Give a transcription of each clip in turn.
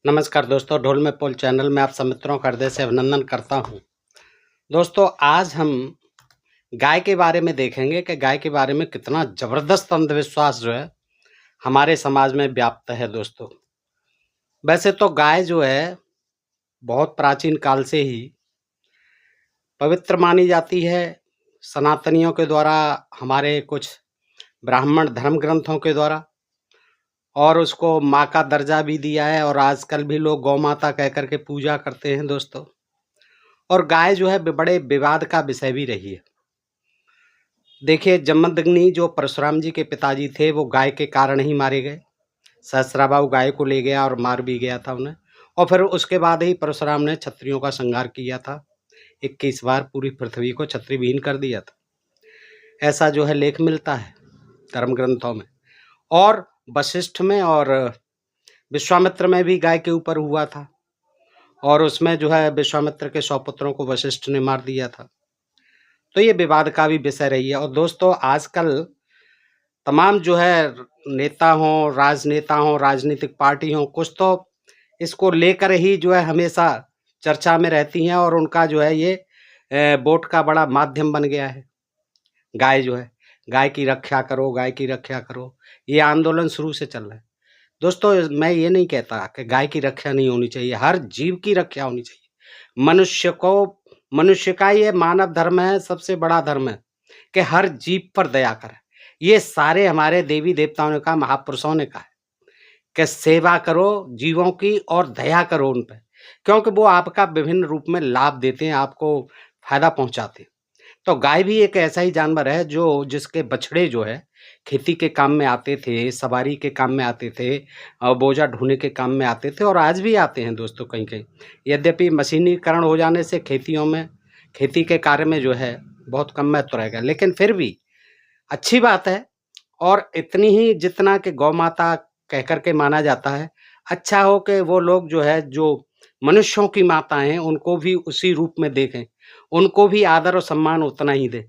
नमस्कार दोस्तों, ढोल में पोल चैनल में आप सब मित्रों का हृदय से अभिनंदन करता हूं। दोस्तों, आज हम गाय के बारे में देखेंगे कि गाय के बारे में कितना ज़बरदस्त अंधविश्वास जो है हमारे समाज में व्याप्त है। दोस्तों, वैसे तो गाय जो है बहुत प्राचीन काल से ही पवित्र मानी जाती है। सनातनियों के द्वारा, हमारे कुछ ब्राह्मण धर्म ग्रंथों के द्वारा, और उसको माँ का दर्जा भी दिया है और आजकल भी लोग गौ माता कह कर के पूजा करते हैं। दोस्तों, और गाय जो है बड़े विवाद का विषय भी रही है। देखिए, जमदग्नि जो परशुराम जी के पिताजी थे, वो गाय के कारण ही मारे गए। सहस्राबाहु गाय को ले गया और मार भी गया था उन्हें, और फिर उसके बाद ही परशुराम ने क्षत्रियों का संहार किया था। 21 बार पूरी पृथ्वी को क्षत्रियविहीन कर दिया था। ऐसा जो है लेख मिलता है धर्म ग्रंथों में, और वशिष्ठ में और विश्वामित्र में भी गाय के ऊपर हुआ था, और उसमें जो है विश्वामित्र के 100 पुत्रों को वशिष्ठ ने मार दिया था। तो ये विवाद का भी विषय रही है। और दोस्तों, आजकल तमाम जो है नेता हों, राजनेता हों, राजनीतिक पार्टी हों, कुछ तो इसको लेकर ही जो है हमेशा चर्चा में रहती हैं, और उनका जो है ये वोट का बड़ा माध्यम बन गया है। गाय जो है, गाय की रक्षा करो, गाय की रक्षा करो, ये आंदोलन शुरू से चल रहा है। दोस्तों, मैं ये नहीं कहता कि गाय की रक्षा नहीं होनी चाहिए, हर जीव की रक्षा होनी चाहिए। मनुष्य का ये मानव धर्म है, सबसे बड़ा धर्म है कि हर जीव पर दया करे। ये सारे हमारे देवी देवताओं ने कहा, महापुरुषों ने कहा है कि सेवा करो जीवों की और दया करो उन पर, क्योंकि वो आपका विभिन्न रूप में लाभ देते हैं, आपको फायदा पहुंचाते हैं। तो गाय भी एक ऐसा ही जानवर है जो जिसके बछड़े जो है खेती के काम में आते थे, सवारी के काम में आते थे, बोझा ढोने के काम में आते थे, और आज भी आते हैं। दोस्तों, कहीं कहीं यद्यपि मशीनीकरण हो जाने से खेती के कार्य में जो है बहुत कम महत्व रहेगा, लेकिन फिर भी अच्छी बात है। और इतनी ही जितना कि गौ माता कह कर के माना जाता है, अच्छा हो कि वो लोग जो है, जो मनुष्यों की माता हैं, उनको भी उसी रूप में देखें, उनको भी आदर और सम्मान उतना ही दें।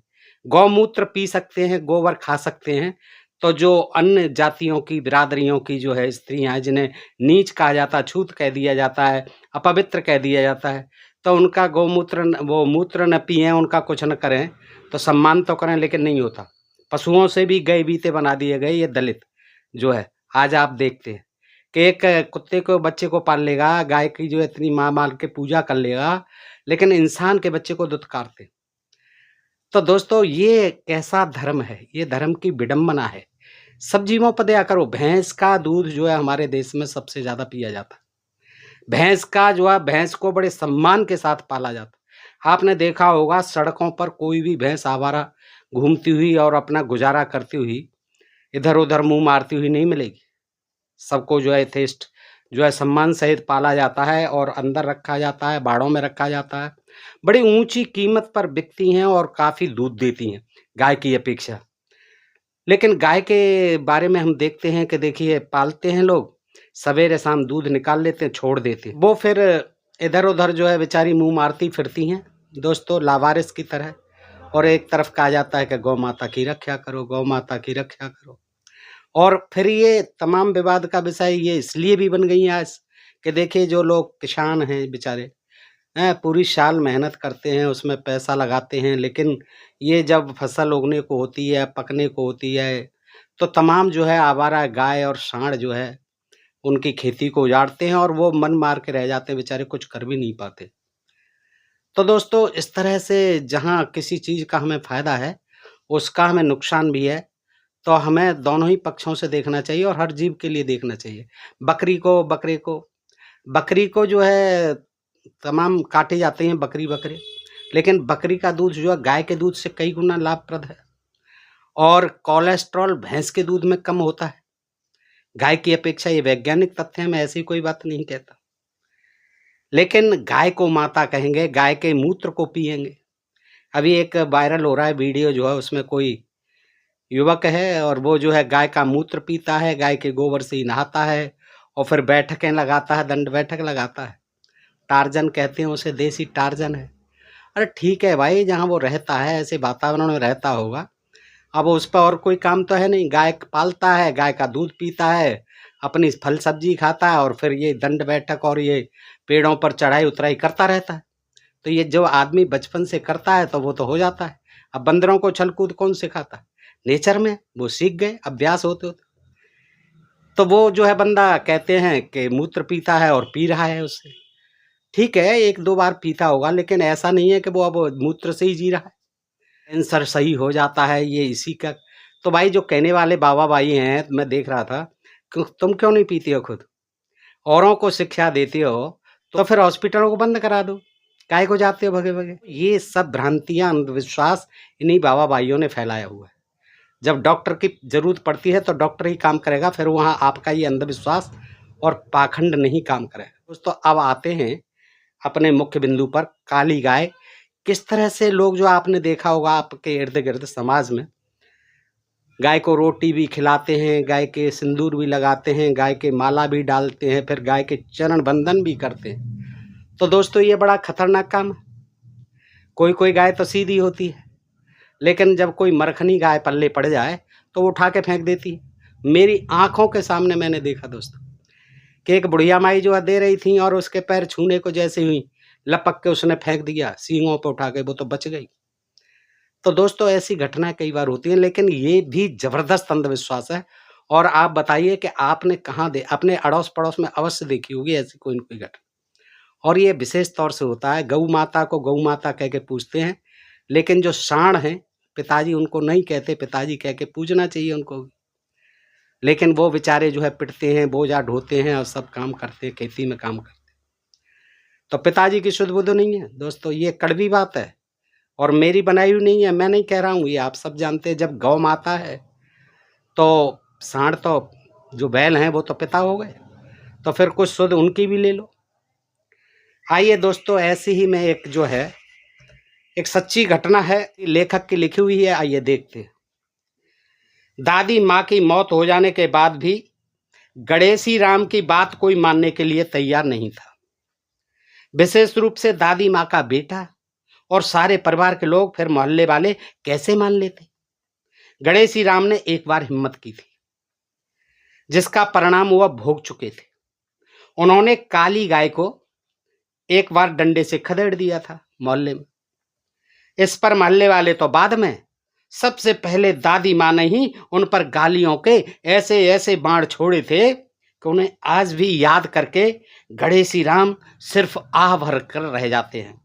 गौमूत्र पी सकते हैं, गोबर खा सकते हैं, तो जो अन्य जातियों की, बिरादरियों की जो है स्त्रियाँ हैं, जिन्हें नीच कहा जाता है, छूत कह दिया जाता है, अपवित्र कह दिया जाता है, तो उनका वो मूत्र न पिएँ, उनका कुछ न करें, तो सम्मान तो करें, लेकिन नहीं होता। पशुओं से भी गए बीते बना दिए गए ये दलित जो है। आज आप देखते हैं कि एक कुत्ते को, बच्चे को पाल लेगा, गाय की जो इतनी माँ मान के पूजा कर लेगा, लेकिन इंसान के बच्चे को दुत्कारते। तो दोस्तों, ये कैसा धर्म है? ये धर्म की विडंबना है। सब जीवों पर दया करो। भैंस का दूध जो है हमारे देश में सबसे ज़्यादा पिया जाता है। भैंस का जो है, भैंस को बड़े सम्मान के साथ पाला जाता है। आपने देखा होगा सड़कों पर कोई भी भैंस आवारा घूमती हुई और अपना गुजारा करती हुई, इधर-उधर मुँह मारती हुई नहीं मिलेगी। सबको जो है यथेष्ट जो है सम्मान सहित पाला जाता है और अंदर रखा जाता है, बाड़ों में रखा जाता है। बड़ी ऊँची कीमत पर बिकती हैं और काफ़ी दूध देती हैं गाय की अपेक्षा। लेकिन गाय के बारे में हम देखते हैं कि देखिए, पालते हैं लोग, सवेरे शाम दूध निकाल लेते हैं, छोड़ देते हैं। वो फिर इधर-उधर जो है बेचारी मुँह मारती फिरती हैं, दोस्तों, लावारिस की तरह। और एक तरफ कहा जाता है कि गौ माता की रक्षा करो, गौ माता की रक्षा करो। और फिर ये तमाम विवाद का विषय ये इसलिए भी बन गई है आज कि देखिए, जो लोग किसान हैं बेचारे, हैं, पूरी साल मेहनत करते हैं, उसमें पैसा लगाते हैं, लेकिन ये जब फसल उगने को होती है, पकने को होती है, तो तमाम जो है आवारा गाय और सांड जो है उनकी खेती को उजाड़ते हैं, और वो मन मार के रह जाते हैं बेचारे, कुछ कर भी नहीं पाते। तो दोस्तों, इस तरह से जहाँ किसी चीज़ का हमें फ़ायदा है, उसका हमें नुकसान भी है। तो हमें दोनों ही पक्षों से देखना चाहिए और हर जीव के लिए देखना चाहिए। बकरी को जो है तमाम काटे जाते हैं बकरे, लेकिन बकरी का दूध जो है गाय के दूध से कई गुना लाभप्रद है, और कोलेस्ट्रॉल भैंस के दूध में कम होता है गाय की अपेक्षा। ये वैज्ञानिक तथ्य है, मैं ऐसी कोई बात नहीं कहता। लेकिन गाय को माता कहेंगे, गाय के मूत्र को पिएंगे। अभी एक वायरल हो रहा है वीडियो जो है, उसमें कोई युवक है और वो जो है गाय का मूत्र पीता है, गाय के गोबर से ही नहाता है, और फिर बैठकें लगाता है, दंड बैठक लगाता है। टार्जन कहते हैं उसे, देसी टार्जन है। अरे ठीक है भाई, जहाँ वो रहता है ऐसे वातावरण में रहता होगा, अब उस पर और कोई काम तो है नहीं। गाय पालता है, गाय का दूध पीता है, अपनी फल सब्जी खाता है और फिर ये दंड बैठक और ये पेड़ों पर चढ़ाई उतराई करता रहता है। तो ये जो आदमी बचपन से करता है तो वो तो हो जाता है। अब बंदरों को छल कूद कौन सिखाता है? नेचर में वो सीख गए अभ्यास होते होते। तो वो जो है बंदा कहते हैं कि मूत्र पीता है और पी रहा है उससे। ठीक है, 1-2 बार पीता होगा, लेकिन ऐसा नहीं है कि वो अब मूत्र से ही जी रहा है। कैंसर सही हो जाता है ये इसी का। तो भाई जो कहने वाले बाबा भाई हैं, मैं देख रहा था, तुम क्यों नहीं पीती हो खुद? औरों को शिक्षा देती हो, तो फिर हॉस्पिटलों को बंद करा दो। काहे को जाते हो भगे-भगे? ये सब भ्रांतियाँ, अंधविश्वास इन्हीं बाबा भाइयों ने फैलाया हुआ है। जब डॉक्टर की ज़रूरत पड़ती है तो डॉक्टर ही काम करेगा, फिर वहाँ आपका ये अंधविश्वास और पाखंड नहीं काम करेगा। दोस्तों अब आते हैं अपने मुख्य बिंदु पर, काली गाय। किस तरह से लोग, जो आपने देखा होगा आपके इर्द-गिर्द समाज में, गाय को रोटी भी खिलाते हैं, गाय के सिंदूर भी लगाते हैं, गाय के माला भी डालते हैं, फिर गाय के चरण बंदन भी करते हैं। तो दोस्तों ये बड़ा खतरनाक काम है। कोई गाय तो सीधी होती है, लेकिन जब कोई मरखनी गाय पल्ले पड़ जाए तो वो उठा के फेंक देती है। मेरी आंखों के सामने मैंने देखा दोस्तों कि एक बुढ़िया माई जो है दे रही थी और उसके पैर छूने को जैसे हुई, लपक के उसने फेंक दिया सींगों पे उठा के, वो तो बच गई। तो दोस्तों ऐसी घटनाएं कई बार होती हैं, लेकिन ये भी जबरदस्त अंधविश्वास है। और आप बताइए कि आपने कहाँ अपने अड़ोस पड़ोस में अवश्य देखी होगी ऐसी कोई न कोई घटना। और ये विशेष तौर से होता है, गऊ माता को गऊ माता कह के पूजते हैं, लेकिन जो सांड हैं, पिताजी उनको नहीं कहते, पिताजी कह के पूजना चाहिए उनको भी। लेकिन वो बेचारे जो है पिटते हैं, बोझा ढोते हैं और सब काम करते हैं, खेती में काम करते हैं। तो पिताजी की शुद्ध बुद्ध नहीं है दोस्तों, ये कड़वी बात है और मेरी बनाई हुई नहीं है, मैं नहीं कह रहा हूँ, ये आप सब जानते हैं। जब गौ माता है तो सांड तो, जो बैल हैं वो तो पिता हो गए, तो फिर कुछ शुद्ध उनकी भी ले लो। आइए दोस्तों, ऐसी ही में एक जो है एक सच्ची घटना है, लेखक की लिखी हुई है, आइए देखते हैं। दादी माँ की मौत हो जाने के बाद भी गणेशी राम की बात कोई मानने के लिए तैयार नहीं था। विशेष रूप से दादी माँ का बेटा और सारे परिवार के लोग, फिर मोहल्ले वाले कैसे मान लेते। गणेशी राम ने एक बार हिम्मत की थी, जिसका परिणाम वह भोग चुके थे। उन्होंने काली गाय को एक बार डंडे से खदेड़ दिया था मोहल्ले में। इस पर मोहल्ले वाले तो बाद में, सबसे पहले दादी माँ ने ही उन पर गालियों के ऐसे ऐसे बाण छोड़े थे कि उन्हें आज भी याद करके गणेशी राम सिर्फ आह भर कर रह जाते हैं।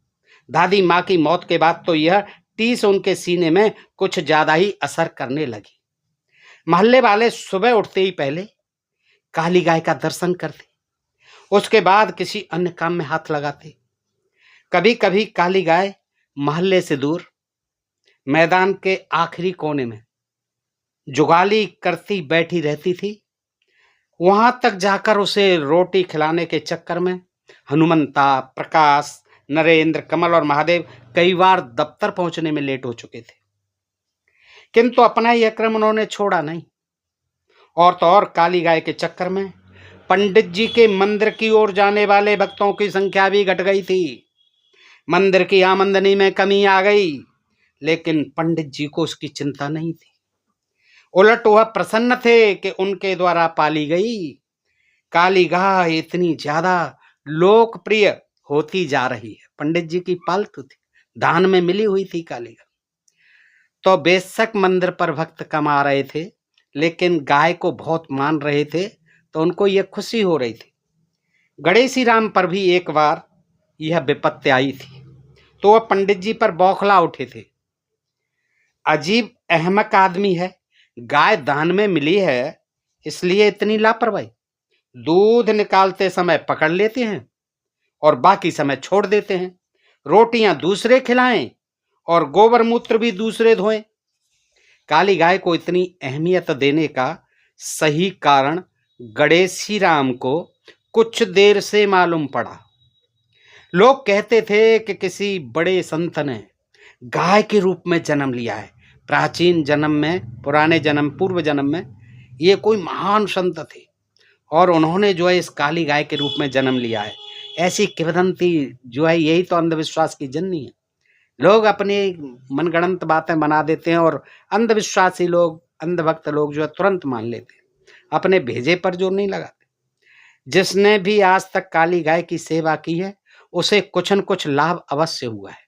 दादी माँ की मौत के बाद तो यह टीस उनके सीने में कुछ ज्यादा ही असर करने लगी। मोहल्ले वाले सुबह उठते ही पहले काली गाय का दर्शन करते, उसके बाद किसी अन्य काम में हाथ लगाते। कभी कभी काली गाय मोहल्ले से दूर मैदान के आखिरी कोने में जुगाली करती बैठी रहती थी। वहां तक जाकर उसे रोटी खिलाने के चक्कर में हनुमंता, प्रकाश, नरेंद्र, कमल और महादेव कई बार दफ्तर पहुंचने में लेट हो चुके थे, किंतु अपना यह क्रम उन्होंने छोड़ा नहीं। और तो और काली गाय के चक्कर में पंडित जी के मंदिर की ओर जाने वाले भक्तों की संख्या भी घट गई थी। मंदिर की आमदनी में कमी आ गई, लेकिन पंडित जी को उसकी चिंता नहीं थी। उलट वह प्रसन्न थे कि उनके द्वारा पाली गई काली गाय इतनी ज्यादा लोकप्रिय होती जा रही है। पंडित जी की पालतू थी, दान में मिली हुई थी काली गाय। तो बेशक मंदिर पर भक्त कम आ रहे थे, लेकिन गाय को बहुत मान रहे थे, तो उनको यह खुशी हो रही थी। गणेशी राम पर भी एक बार यह विपत्ति आई थी, तो वह पंडित जी पर बौखला उठे थे। अजीब अहमक आदमी है, गाय दान में मिली है इसलिए इतनी लापरवाही। दूध निकालते समय पकड़ लेते हैं और बाकी समय छोड़ देते हैं। रोटियां दूसरे खिलाएं और गोबर मूत्र भी दूसरे धोएं। काली गाय को इतनी अहमियत देने का सही कारण गणेशी राम को कुछ देर से मालूम पड़ा। लोग कहते थे कि किसी बड़े संत ने गाय के रूप में जन्म लिया है। प्राचीन जन्म में, पुराने जन्म, पूर्व जन्म में ये कोई महान संत थे और उन्होंने जो है इस काली गाय के रूप में जन्म लिया है। ऐसी किंवदंती जो है, यही तो अंधविश्वास की जननी है। लोग अपनी मनगढ़ंत बातें बना देते हैं और अंधविश्वासी लोग, अंधभक्त लोग जो है तुरंत मान लेते हैं। अपने भेजे पर जोर नहीं लगाते। जिसने भी आज तक काली गाय की सेवा की है उसे कुछ न कुछ लाभ अवश्य हुआ है।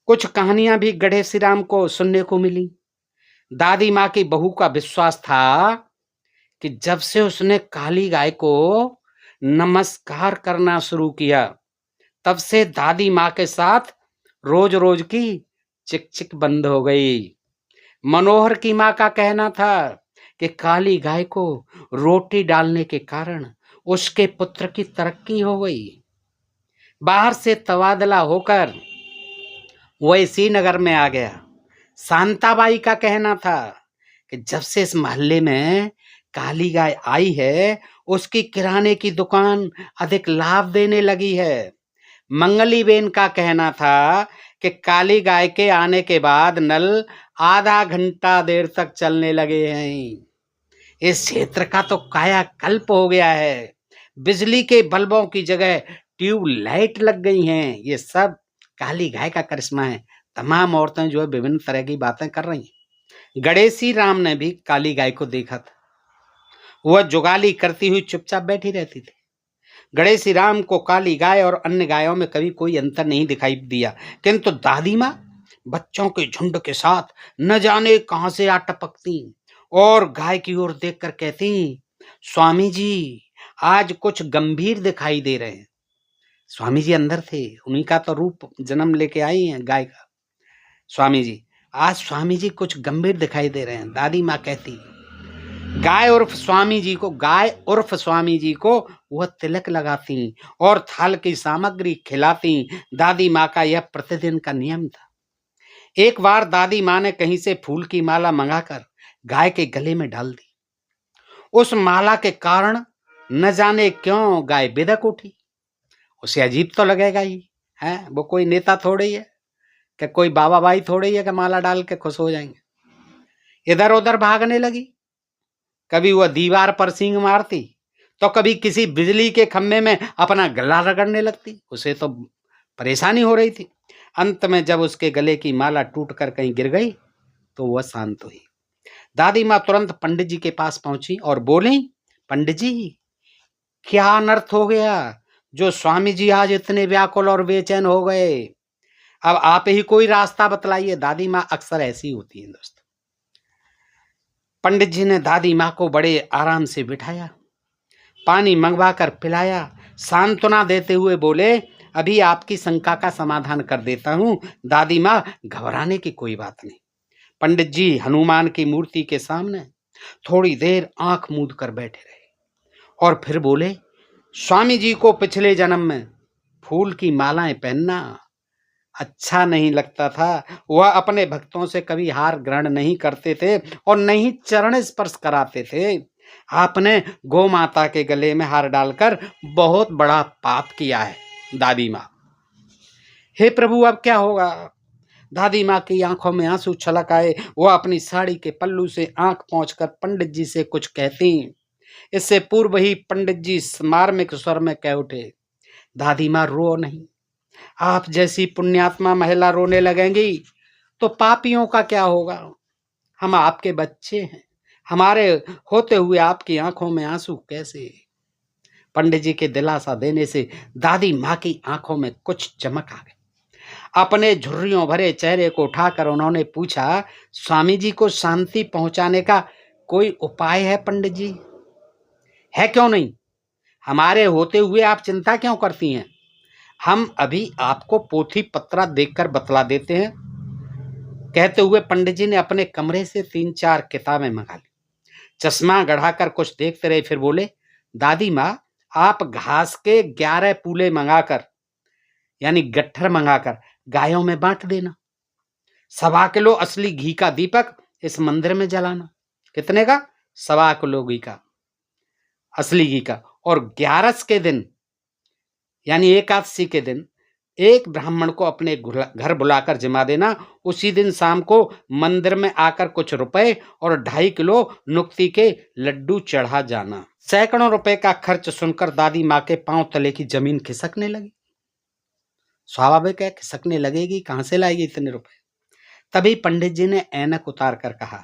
कुछ कहानियां भी गढ़े श्री राम को सुनने को मिली। दादी माँ की बहू का विश्वास था कि जब से उसने काली गाय को नमस्कार करना शुरू किया तब से दादी माँ के साथ रोज रोज की चिक चिक बंद हो गई। मनोहर की माँ का कहना था कि काली गाय को रोटी डालने के कारण उसके पुत्र की तरक्की हो गई। बाहर से तबादला होकर वह इसी नगर में आ गया। शांताबाई का कहना था कि जब से इस मोहल्ले में काली गाय आई है उसकी किराने की दुकान अधिक लाभ देने लगी है। मंगली बेन का कहना था कि काली गाय के आने के बाद नल आधा घंटा देर तक चलने लगे हैं। इस क्षेत्र का तो कायाकल्प हो गया है। बिजली के बल्बों की जगह ट्यूबलाइट लग गई हैं। ये सब काली गाय का करिश्मा है। तमाम औरतें जो है विभिन्न तरह की बातें कर रही हैं। गणेशी राम ने भी काली गाय को देखा था। वह जुगाली करती हुई चुपचाप बैठी रहती थी। गणेशी राम को काली गाय और अन्य गायों में कभी कोई अंतर नहीं दिखाई दिया, किंतु दादी माँ बच्चों के झुंड के साथ न जाने कहां से आ टपकती और गाय की ओर देखकर कहती, स्वामी जी आज कुछ गंभीर दिखाई दे रहे हैं। स्वामी जी अंदर थे, उन्हीं का तो रूप जन्म लेके आई है गाय का। स्वामी जी आज स्वामी जी कुछ गंभीर दिखाई दे रहे हैं। दादी माँ कहती, गाय उर्फ स्वामी जी को वह तिलक लगाती और थाल की सामग्री खिलाती। दादी माँ का यह प्रतिदिन का नियम था। एक बार दादी माँ ने कहीं से फूल की माला मंगाकर गाय के गले में डाल दी। उस माला के कारण न जाने क्यों गाय बिदक उठी। उसे अजीब तो लगेगा ही है, वो कोई नेता थोड़े ही है कि कोई बाबा भाई थोड़े ही है कि माला डाल के खुश हो जाएंगे। इधर उधर भागने लगी। कभी वह दीवार पर सींग मारती तो कभी किसी बिजली के खम्भे में अपना गला रगड़ने लगती। उसे तो परेशानी हो रही थी। अंत में जब उसके गले की माला टूटकर कहीं गिर गई तो वह शांत हुई। दादी माँ तुरंत पंडित जी के पास पहुंची और बोली, पंडित जी क्या अनर्थ हो गया जो स्वामी जी आज इतने व्याकुल और बेचैन हो गए? अब आप ही कोई रास्ता बतलाइए। दादी माँ अक्सर ऐसी होती है दोस्त। पंडित जी ने दादी माँ को बड़े आराम से बिठाया, पानी मंगवा कर पिलाया, सांत्वना देते हुए बोले, अभी आपकी शंका का समाधान कर देता हूँ। दादी माँ घबराने की कोई बात नहीं। पंडित जी हनुमान की मूर्ति के सामने थोड़ी देर आंख मूंद कर बैठे रहे और फिर बोले, स्वामी जी को पिछले जन्म में फूल की मालाएं पहनना अच्छा नहीं लगता था। वह अपने भक्तों से कभी हार ग्रहण नहीं करते थे और नहीं चरण स्पर्श कराते थे। आपने गौ माता के गले में हार डालकर बहुत बड़ा पाप किया है। दादी माँ, हे प्रभु अब क्या होगा? दादी माँ की आंखों में आंसू छलक आए। वह अपनी साड़ी के पल्लू से आंख पोंछकर पंडित जी से कुछ कहती। इससे पूर्व ही पंडित जी मार्मिक स्वर में कह उठे, दादी माँ रो नहीं। आप जैसी पुण्यात्मा महिला रोने लगेंगी तो पापियों का क्या होगा? हम आपके बच्चे हैं, हमारे होते हुए आपकी आंखों में आंसू कैसे? पंडित जी के दिलासा देने से दादी माँ की आंखों में कुछ चमक आ गई। अपने झुर्रियों भरे चेहरे को उठाकर उन्होंने पूछा, स्वामी जी को शांति पहुंचाने का कोई उपाय है पंडित जी? है क्यों नहीं? हमारे होते हुए आप चिंता क्यों करती हैं? हम अभी आपको पोथी पत्रा देखकर बतला देते हैं। कहते हुए पंडित जी ने अपने कमरे से 3-4 किताबें मंगा ली। चश्मा गढ़ाकर कुछ देखते रहे, फिर बोले, दादी माँ आप घास के 11 पूले मंगाकर यानी गट्ठर मंगाकर गायों में बांट देना। 1.25 किलो असली घी का दीपक इस मंदिर में जलाना। कितने का? 1.25 किलो घी का, असली घी का। और 11 के दिन यानी एकादशी के दिन एक ब्राह्मण को अपने घर बुलाकर जिमा देना। उसी दिन शाम को मंदिर में आकर कुछ रुपए और 2.5 किलो नुक्ति के लड्डू चढ़ा जाना। सैकड़ों रुपए का खर्च सुनकर दादी माँ के पांव तले की जमीन खिसकने लगी। स्वाभाविक है, खिसकने लगेगी, कहां से लाएगी इतने रुपए? तभी पंडित जी ने ऐनक उतार कर कहा,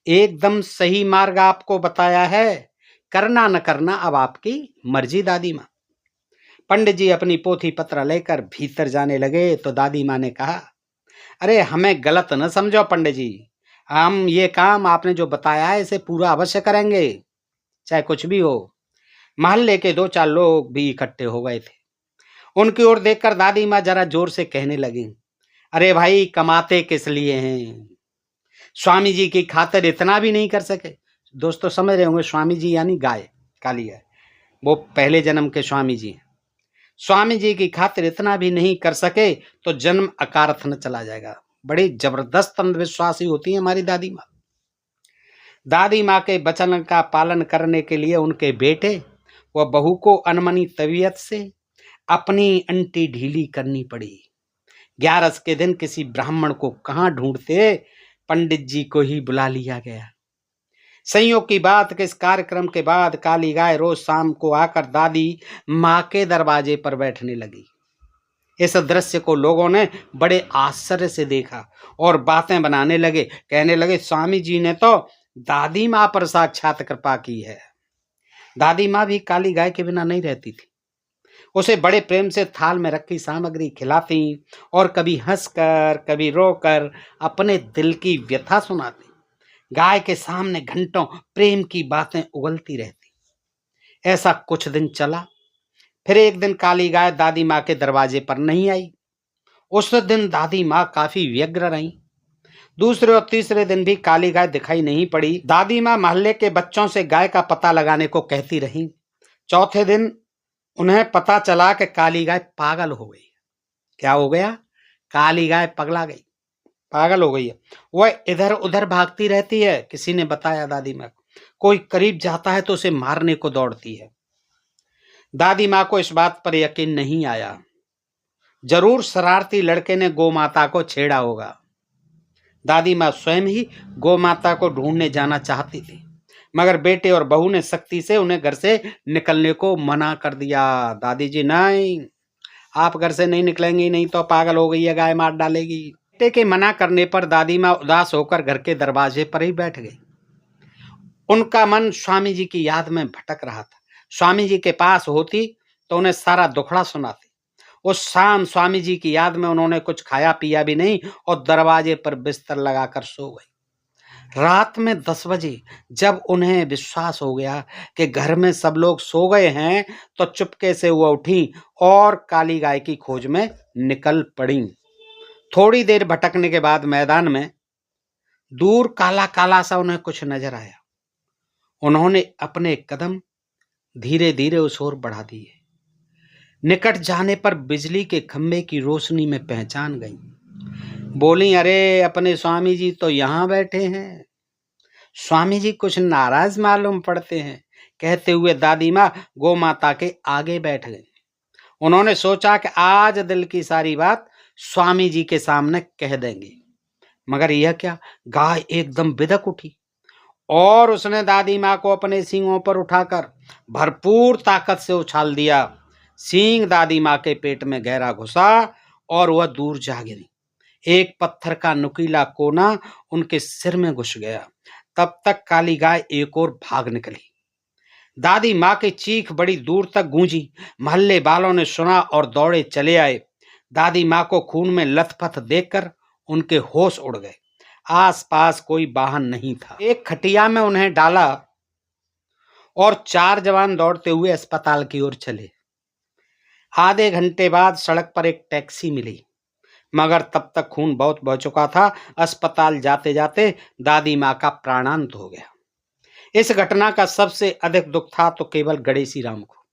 एकदम सही मार्ग आपको बताया है, करना न करना अब आपकी मर्जी दादी माँ। पंडित जी अपनी पोथी पत्र लेकर भीतर जाने लगे तो दादी माँ ने कहा, अरे हमें गलत न समझो पंडित जी, हम ये काम आपने जो बताया है इसे पूरा अवश्य करेंगे, चाहे कुछ भी हो। मोहल्ले के 2-4 लोग भी इकट्ठे हो गए थे। उनकी ओर देखकर दादी माँ जरा जोर से कहने लगी, अरे भाई कमाते किस लिए हैं, स्वामी जी की खातिर इतना भी नहीं कर सके। दोस्तों समझ रहे होंगे, स्वामी जी यानी गाय, काली गाय, वो पहले जन्म के स्वामी जी हैं। स्वामी जी की खातिर इतना भी नहीं कर सके तो जन्म अकारथ न चला जाएगा। बड़ी जबरदस्त अंधविश्वासी होती है हमारी दादी माँ। दादी माँ के वचन का पालन करने के लिए उनके बेटे व बहू को अनमनी तबीयत से अपनी अंटी ढीली करनी पड़ी। 11 के दिन किसी ब्राह्मण को कहाँ ढूंढते, पंडित जी को ही बुला लिया गया। संयोग की बात कि इस कार्यक्रम के बाद काली गाय रोज शाम को आकर दादी माँ के दरवाजे पर बैठने लगी। इस दृश्य को लोगों ने बड़े आश्चर्य से देखा और बातें बनाने लगे, कहने लगे, स्वामी जी ने तो दादी माँ पर साक्षात कृपा की है। दादी माँ भी काली गाय के बिना नहीं रहती थी। उसे बड़े प्रेम से थाल में रखी सामग्री खिलाती और कभी हंसकर कभी रोकर अपने दिल की व्यथा सुनाती। गाय के सामने घंटों प्रेम की बातें उगलती रहती। ऐसा कुछ दिन चला। फिर एक दिन काली गाय दादी माँ के दरवाजे पर नहीं आई। उस दिन दादी माँ काफी व्यग्र रही। दूसरे और तीसरे दिन भी काली गाय दिखाई नहीं पड़ी। दादी माँ मोहल्ले के बच्चों से गाय का पता लगाने को कहती रही। चौथे दिन उन्हें पता चला कि काली गाय पागल हो गई। क्या हो गया? काली गाय पगला गई, पागल हो गई है। वह इधर उधर भागती रहती है। किसी ने बताया दादी माँ को, कोई करीब जाता है तो उसे मारने को दौड़ती है। दादी माँ को इस बात पर यकीन नहीं आया। जरूर शरारती लड़के ने गौ माता को छेड़ा होगा। दादी माँ स्वयं ही गौ माता को ढूंढने जाना चाहती थी, मगर बेटे और बहू ने सख्ती से उन्हें घर से निकलने को मना कर दिया। दादी जी, नहीं, आप घर से नहीं निकलेंगी, नहीं तो पागल हो गई है, गाय मार डालेगी। बेटे के मना करने पर दादी माँ उदास होकर घर के दरवाजे पर ही बैठ गई। उनका मन स्वामी जी की याद में भटक रहा था। स्वामी जी के पास होती तो उन्हें सारा दुखड़ा सुनाती। उस शाम स्वामी जी की याद में उन्होंने कुछ खाया पिया भी नहीं और दरवाजे पर बिस्तर लगाकर सो गई। रात में 10 बजे जब उन्हें विश्वास हो गया कि घर में सब लोग सो गए हैं तो चुपके से वो उठी और काली गाय की खोज में निकल पड़ी। थोड़ी देर भटकने के बाद मैदान में दूर काला काला सा उन्हें कुछ नजर आया। उन्होंने अपने कदम धीरे धीरे उस ओर बढ़ा दिए। निकट जाने पर बिजली के खंभे की रोशनी में पहचान गई। बोली, अरे अपने स्वामी जी तो यहाँ बैठे हैं। स्वामी जी कुछ नाराज मालूम पड़ते हैं। कहते हुए दादी माँ गौ माता के आगे बैठ गई। उन्होंने सोचा कि आज दिल की सारी बात स्वामी जी के सामने कह देंगे, मगर यह क्या, गाय एकदम बिदक उठी और उसने दादी माँ को अपने सींगों पर उठाकर भरपूर ताकत से उछाल दिया। सींग दादी माँ के पेट में गहरा घुसा और वह दूर जा गिरी। एक पत्थर का नुकीला कोना उनके सिर में घुस गया। तब तक काली गाय एक और भाग निकली। दादी माँ की चीख बड़ी दूर तक गूंजी। मोहल्ले वालों ने सुना और दौड़े चले आए। दादी माँ को खून में लथपथ देखकर उनके होश उड़ गए। आसपास कोई वाहन नहीं था। एक खटिया में उन्हें डाला और 4 जवान दौड़ते हुए अस्पताल की ओर चले। आधे घंटे बाद सड़क पर एक टैक्सी मिली, मगर तब तक खून बहुत बह चुका था। अस्पताल जाते जाते दादी माँ का प्राणांत हो गया। इस घटना का सबसे अधिक दुख था तो केवल गणेशी राम को।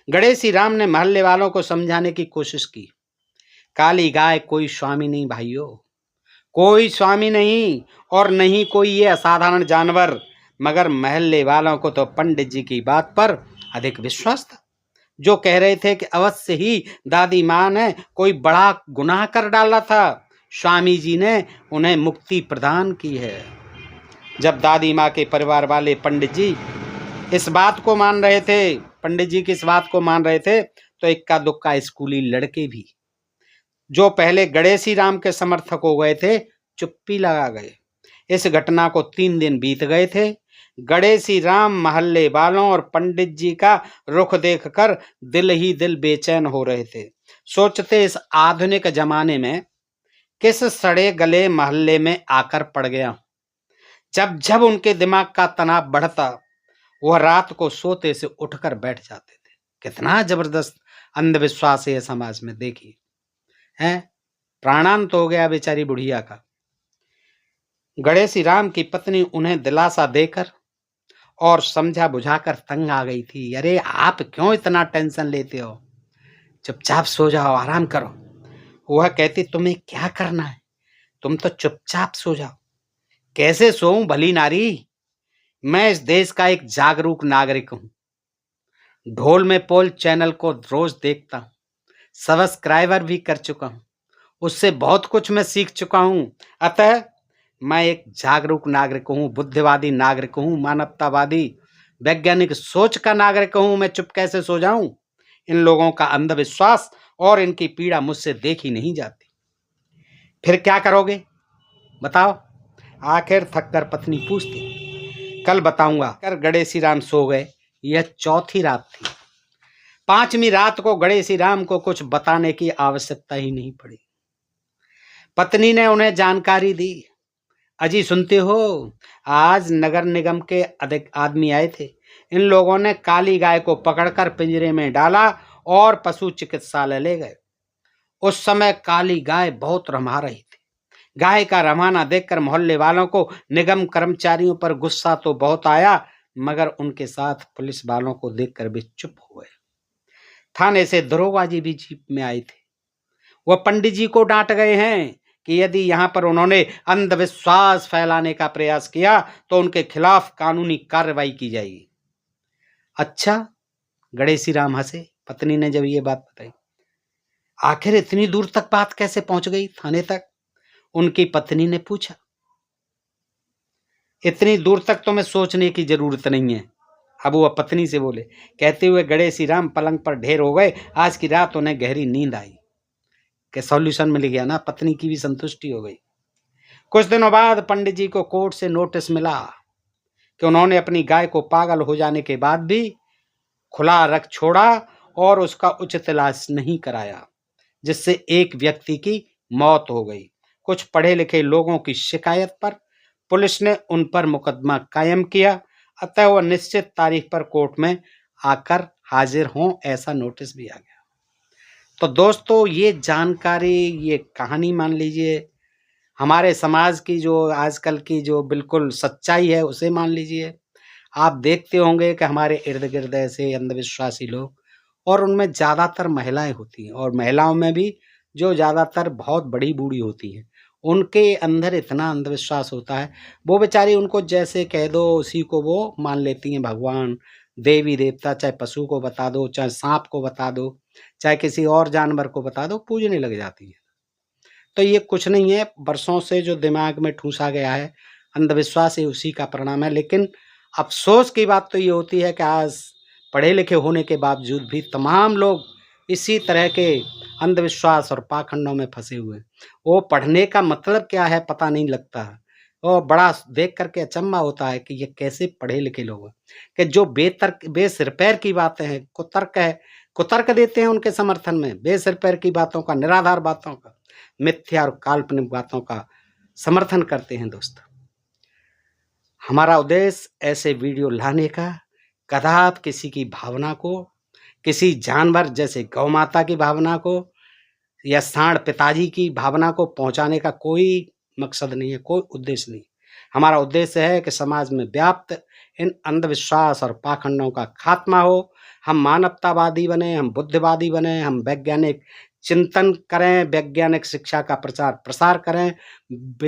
गणेशी राम ने मोहल्ले वालों को समझाने की कोशिश की। काली गाय कोई स्वामी नहीं भाइयों, कोई स्वामी नहीं, और नहीं कोई ये असाधारण जानवर। मगर मोहल्ले वालों को तो पंडित जी की बात पर अधिक विश्वास था, जो कह रहे थे कि अवश्य ही दादी माँ ने कोई बड़ा गुनाह कर डाला था। स्वामी जी ने उन्हें मुक्ति प्रदान की है। जब दादी माँ के परिवार वाले पंडित जी इस बात को मान रहे थे, पंडित जी की इस बात को मान रहे थे, तो इक्का दुक्का स्कूली लड़के भी, जो पहले गणेशी राम के समर्थक हो गए थे, चुप्पी लगा गए। इस घटना को 3 दिन बीत गए थे। गणेशी राम महल्ले वालों और पंडित जी का रुख देखकर दिल ही दिल बेचैन हो रहे थे। सोचते इस आधुनिक जमाने में किस सड़े गले महल्ले में आकर पड़ गया। जब जब उनके दिमाग का तनाव बढ़ता वह रात को सोते से उठकर बैठ जाते थे। कितना जबरदस्त अंधविश्वास है समाज में, देखिए है। प्राणांत हो गया बेचारी बुढ़िया का। गणेशी राम की पत्नी उन्हें दिलासा देकर और समझा बुझाकर तंग आ गई थी। अरे आप क्यों इतना टेंशन लेते हो, चुपचाप सो जाओ, आराम करो। वह कहती तुम्हें क्या करना है, तुम तो चुपचाप सो जाओ। कैसे सोऊं भली नारी, मैं इस देश का एक जागरूक नागरिक हूं। ढोल में पोल चैनल को रोज देखता हूं, सब्सक्राइबर भी कर चुका हूं, उससे बहुत कुछ मैं सीख चुका हूं। अतः मैं एक जागरूक नागरिक हूं, बुद्धिवादी नागरिक हूं, मानवतावादी वैज्ञानिक सोच का नागरिक हूं। मैं चुप कैसे सो जाऊं? इन लोगों का अंधविश्वास और इनकी पीड़ा मुझसे देखी नहीं जाती। फिर क्या करोगे बताओ? आखिर थककर पत्नी पूछती। कल बताऊंगा। कर गणेशी राम सो गए। यह चौथी रात थी। 5वीं रात को गणेशी राम को कुछ बताने की आवश्यकता ही नहीं पड़ी। पत्नी ने उन्हें जानकारी दी। अजी सुनते हो, आज नगर निगम के अधिक आदमी आए थे। इन लोगों ने काली गाय को पकड़कर पिंजरे में डाला और पशु चिकित्सालय ले गए। उस समय काली गाय बहुत रम्हा रही थी। गाय का रमाना देखकर मोहल्ले वालों को निगम कर्मचारियों पर गुस्सा तो बहुत आया, मगर उनके साथ पुलिस वालों को देखकर भी चुप हो गए। थाने से दरोगा जी भी जीप में आए थे। वह पंडित जी को डांट गए हैं कि यदि यहां पर उन्होंने अंधविश्वास फैलाने का प्रयास किया तो उनके खिलाफ कानूनी कार्रवाई की जाएगी। अच्छा, गणेशी राम हंसे। पत्नी ने जब ये बात बताई, आखिर इतनी दूर तक बात कैसे पहुंच गई, थाने तक? उनकी पत्नी ने पूछा। इतनी दूर तक तो मैं सोचने की जरूरत नहीं है, अब वह पत्नी से बोले। कहते हुए गणेशी राम पलंग पर ढेर हो गए। आज की रात उन्हें गहरी नींद आई कि सॉल्यूशन मिल गया ना, पत्नी की भी संतुष्टि हो गई। कुछ दिनों बाद पंडित जी को कोर्ट से नोटिस मिला कि उन्होंने अपनी गाय को पागल हो जाने के बाद भी खुला रख छोड़ा और उसका उचित इलाज नहीं कराया, जिससे एक व्यक्ति की मौत हो गई। कुछ पढ़े लिखे लोगों की शिकायत पर पुलिस ने उन पर मुकदमा कायम किया। अतः वह निश्चित तारीख पर कोर्ट में आकर हाजिर हों, ऐसा नोटिस भी आ गया। तो दोस्तों, ये जानकारी, ये कहानी मान लीजिए हमारे समाज की जो आजकल की जो बिल्कुल सच्चाई है उसे मान लीजिए। आप देखते होंगे कि हमारे इर्द गिर्द ऐसे अंधविश्वासी लोग, और उनमें ज़्यादातर महिलाएं होती हैं, और महिलाओं में भी जो ज़्यादातर बहुत बड़ी बूढ़ी होती हैं, उनके अंदर इतना अंधविश्वास होता है, वो बेचारी उनको जैसे कह दो उसी को वो मान लेती हैं। भगवान, देवी देवता, चाहे पशु को बता दो, चाहे सांप को बता दो, चाहे किसी और जानवर को बता दो, पूजने लग जाती हैं। तो ये कुछ नहीं है, बरसों से जो दिमाग में ठूसा गया है अंधविश्वास, ही उसी का परिणाम है। लेकिन अफसोस की बात तो ये होती है कि आज पढ़े लिखे होने के बावजूद भी तमाम लोग इसी तरह के अंधविश्वास और पाखंडों में फंसे हुए हैं। वो पढ़ने का मतलब क्या है पता नहीं लगता है, और बड़ा देख करके अचंभा होता है कि ये कैसे पढ़े लिखे लोग हैं कि जो बेतर्क बेसिर पैर की बातें हैं, कुतर्क देते हैं उनके समर्थन में, बेसिर पैर की बातों का, निराधार बातों का, मिथ्या और काल्पनिक बातों का समर्थन करते हैं। दोस्तों, हमारा उद्देश्य ऐसे वीडियो लाने का, कदाप किसी की भावना को, किसी जानवर जैसे गौ माता की भावना को या सांड पिताजी की भावना को पहुंचाने का कोई मकसद नहीं है, कोई उद्देश्य नहीं। हमारा उद्देश्य है कि समाज में व्याप्त इन अंधविश्वास और पाखंडों का खात्मा हो। हम मानवतावादी बने, हम बुद्धिवादी बने, हम वैज्ञानिक चिंतन करें, वैज्ञानिक शिक्षा का प्रचार प्रसार करें,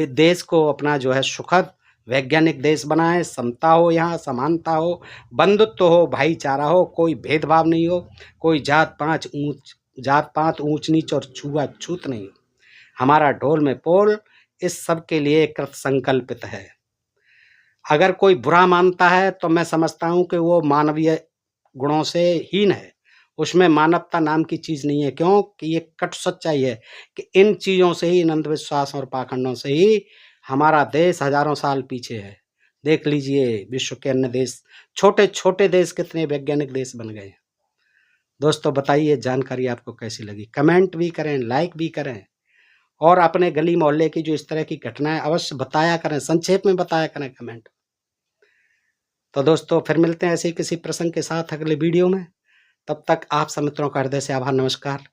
देश को अपना जो है सुखद वैज्ञानिक देश बनाएं। समता हो, यहाँ समानता हो, बंधुत्व हो, भाईचारा हो, कोई भेदभाव नहीं हो, कोई जात पात ऊंच नीच और छुआछूत नहीं हो। हमारा ढोल में पोल इस सब के लिए कृत संकल्पित है। अगर कोई बुरा मानता है तो मैं समझता हूं कि वो मानवीय गुणों से हीन है, उसमें मानवता नाम की चीज नहीं है। क्यों कि ये कट सच्चाई है कि इन चीजों से ही, इन अंधविश्वास और पाखंडों से ही हमारा देश हजारों साल पीछे है। देख लीजिए विश्व के अन्य देश, छोटे छोटे देश कितने वैज्ञानिक देश बन गए। दोस्तों बताइए जानकारी आपको कैसी लगी, कमेंट भी करें, लाइक भी करें और अपने गली मोहल्ले की जो इस तरह की घटनाएं अवश्य बताया करें, संक्षेप में बताया करें कमेंट। तो दोस्तों फिर मिलते हैं ऐसे ही किसी प्रसंग के साथ अगले वीडियो में। तब तक आप सब मित्रों का हृदय से आभार, नमस्कार,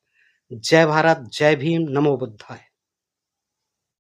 जय भारत, जय भीम, नमो बुद्धाय।